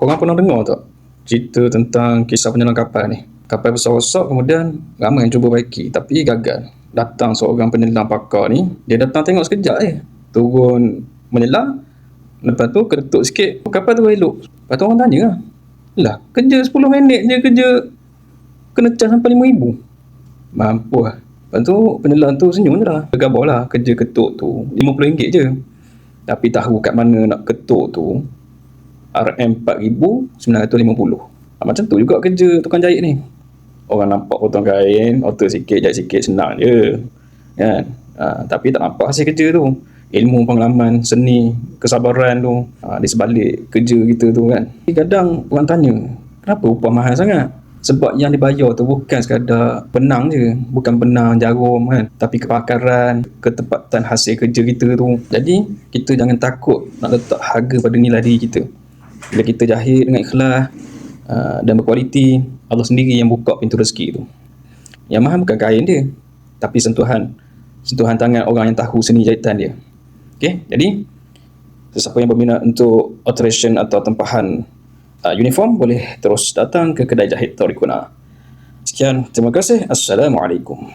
Korang pernah dengar tak cerita tentang kisah penyelam kapal ni? Kapal besar rosak, kemudian ramai yang cuba baiki tapi gagal. Datang seorang penyelam pakar ni, dia datang tengok sekejap turun menyelam, lepas tu keretuk sikit, kapal tu elok. Lepas tu orang tanya lah, kerja 10 minit je kerja kena cas sampai 5,000. Mampu lah. Lepas tu penyelam tu senyum je lah, bergabar lah kerja ketuk tu RM50 je. Tapi tahu kat mana nak ketuk tu RM4,950. Macam tu juga kerja tukang jahit ni. Orang nampak potong kain, alter sikit, jahit sikit, senang je kan? Tapi tak nampak hasil kerja tu, ilmu, pengalaman, seni, kesabaran tu di sebalik kerja kita tu kan. Kadang orang tanya, kenapa upah mahal sangat? Sebab yang dibayar tu bukan sekadar benang je, bukan benang jarum kan, tapi kepakaran, ketepatan hasil kerja kita tu. Jadi kita jangan takut nak letak harga pada nilai diri kita. Bila kita jahit dengan ikhlas dan berkualiti, Allah sendiri yang buka pintu rezeki tu. Yang mahal bukan kain dia, tapi sentuhan tangan orang yang tahu seni jahitan dia. Okey, jadi sesiapa yang berminat untuk alteration atau tempahan uniform boleh terus datang ke kedai jahit Taurikuna. Sekian, terima kasih. Assalamualaikum.